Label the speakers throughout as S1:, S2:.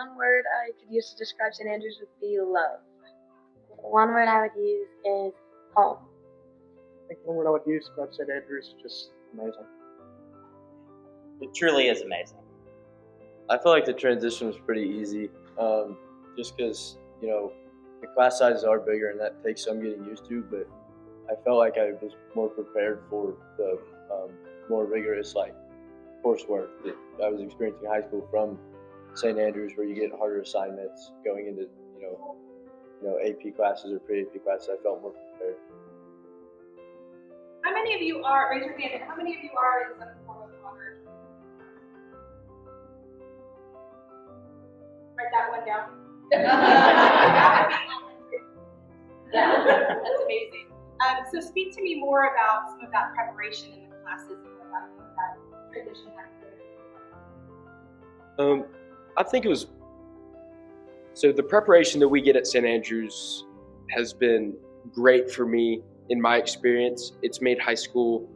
S1: one word I could use to describe St. Andrews would be love.
S2: One word I would use is home.
S3: I think one word I would use to describe St. Andrews is just amazing.
S4: It truly is amazing.
S5: I feel like the transition was pretty easy, just because, the class sizes are bigger and that takes some getting used to, but I felt like I was more prepared for the more rigorous coursework that I was experiencing in high school from St. Andrews, where you get harder assignments going into AP classes or pre-AP classes. I felt more prepared.
S6: How many of you are, raise your hand, how many of you are in some form of honor? Write that one down. Yeah, that's amazing. So speak to me more about some of that preparation in the classes and what that tradition had to do.
S7: I think it was, so the preparation that we get at St. Andrews has been great for me in my experience. It's made high school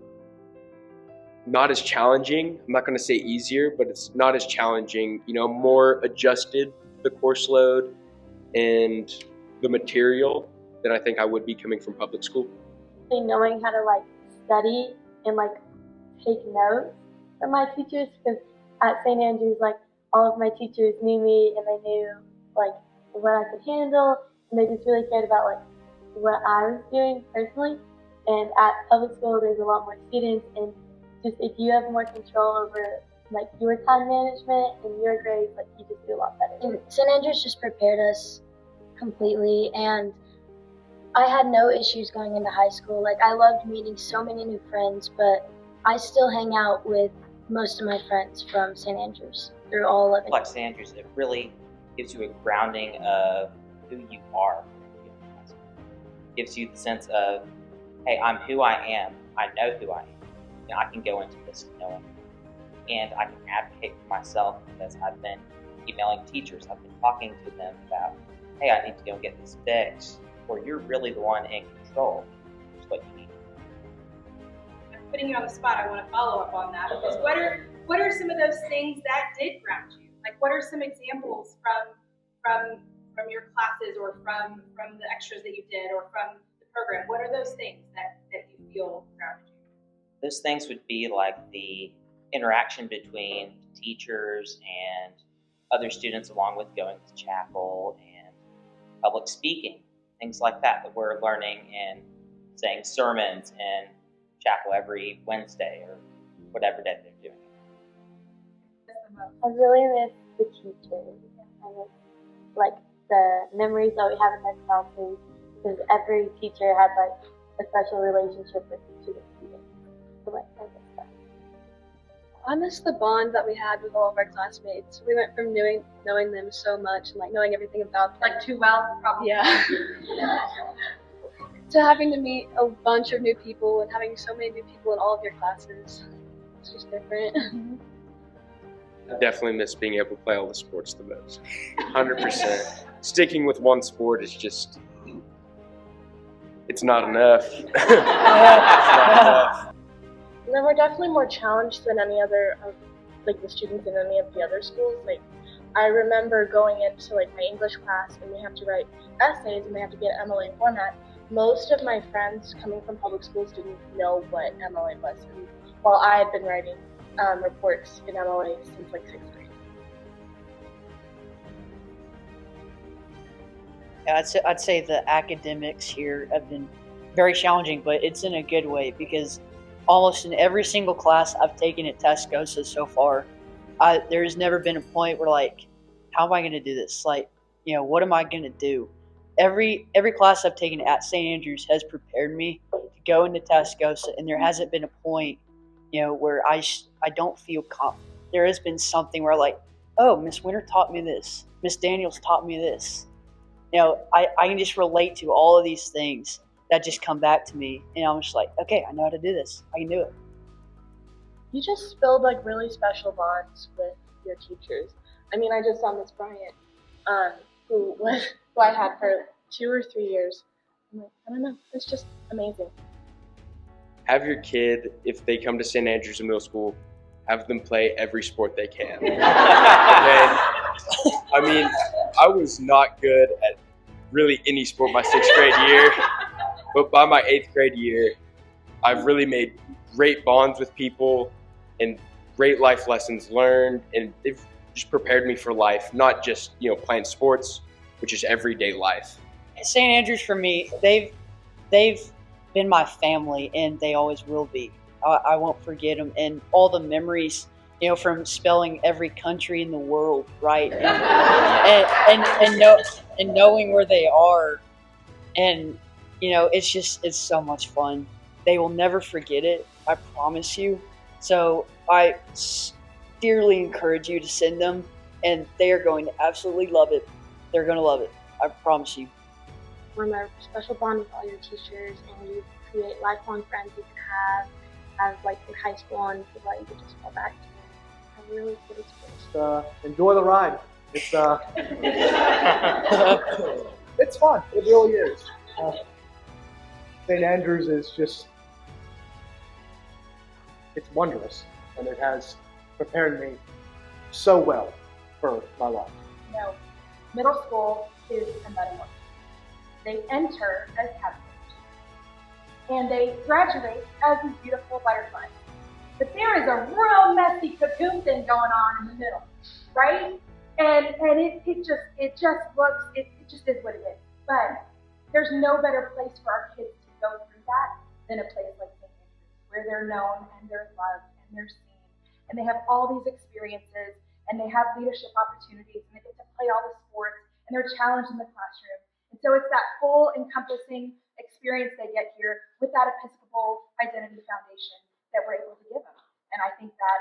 S7: not as challenging. I'm not going to say easier, but it's not as challenging, more adjusted, the course load and the material than I think I would be coming from public school.
S2: Knowing how to study and take notes from my teachers, because at St. Andrews, all of my teachers knew me and they knew what I could handle, and they just really cared about what I was doing personally. And at public school, there's a lot more students, and just if you have more control over your time management and your grades, you just do a lot better.
S8: And St. Andrews just prepared us completely, and I had no issues going into high school. I loved meeting so many new friends, but I still hang out with most of my friends from St. Andrews through all 11 years.
S4: St. Andrews, it really gives you a grounding of who you are. It gives you the sense of, hey, I'm who I am. I know who I am. And I can go into this knowing. And I can advocate for myself because I've been emailing teachers. I've been talking to them about, hey, I need to go get this fixed. Or you're really the one in control, which is what you need.
S6: I'm putting you on the spot. I want to follow up on that, because what are some of those things that did ground you? What are some examples from your classes or from the extras that you did or from the program? What are those things that you feel grounded you?
S4: Those things would be the interaction between teachers and other students, along with going to chapel and public speaking. Things like that we're learning and saying sermons in chapel every Wednesday or whatever day they're doing.
S2: I really miss the teachers. I miss the memories that we have in their classes, because every teacher had a special relationship with each of the students. So I miss that.
S1: I miss the bond that we had with all of our classmates. We went from knowing them so much and knowing everything about them.
S6: Too well, probably.
S1: Yeah. To having to meet a bunch of new people and having so many new people in all of your classes. It's just different.
S7: I definitely miss being able to play all the sports the most. 100%. Sticking with one sport is just, it's not enough. It's not enough.
S9: And then we're definitely more challenged than any other of the students in any of the other schools. I remember going into my English class, and we have to write essays and they have to be in MLA format. Most of my friends coming from public schools didn't know what MLA was, and while I had been writing reports in MLA since 6th grade.
S10: Yeah, I'd say the academics here have been very challenging, but it's in a good way, because almost in every single class I've taken at Tascosa so far, there has never been a point where how am I going to do this? What am I going to do? Every class I've taken at St. Andrews has prepared me to go into Tascosa, and there hasn't been a point, where I don't feel confident. There has been something where oh, Miss Winter taught me this. Miss Daniels taught me this. I can just relate to all of these things that just come back to me, and I'm just okay, I know how to do this. I can do it.
S9: You just build really special bonds with your teachers. I just saw Miss Bryant, who I had for 2 or 3 years. I don't know, it's just amazing.
S7: Have your kid, if they come to St. Andrews in middle school, have them play every sport they can. And I mean, I was not good at really any sport my 6th grade year, but by my 8th grade year, I've really made great bonds with people and great life lessons learned, and they've just prepared me for life, not just, playing sports, which is everyday life.
S10: St. Andrews for me, they've been my family, and they always will be. I won't forget them, and all the memories, from spelling every country in the world, right, and knowing where they are, and it's so much fun. They will never forget it, I promise you. So I dearly encourage you to send them, and they are going to absolutely love it. They're going to love it, I promise you.
S8: Form a special bond with all your teachers, and you create lifelong friends you can have like in high school, and people that you can just fall back to. Have a really good experience.
S3: Enjoy the ride. It's it's fun. It really is. St. Andrews is just, it's wondrous, and it has prepared me so well for my life.
S6: Middle school is a metamorphosis. They enter as caterpillars, and they graduate as these beautiful butterflies. But there is a real messy cocoon thing going on in the middle, right? And it just is what it is. But there's no better place for our kids to go through that than a place like St. Andrews, where they're known and they're loved and they're seen, and they have all these experiences, and they have leadership opportunities, and they get to play all the sports, and they're challenged in the classroom. And so it's that full encompassing experience they get here with that Episcopal identity foundation that we're able to give them. And I think that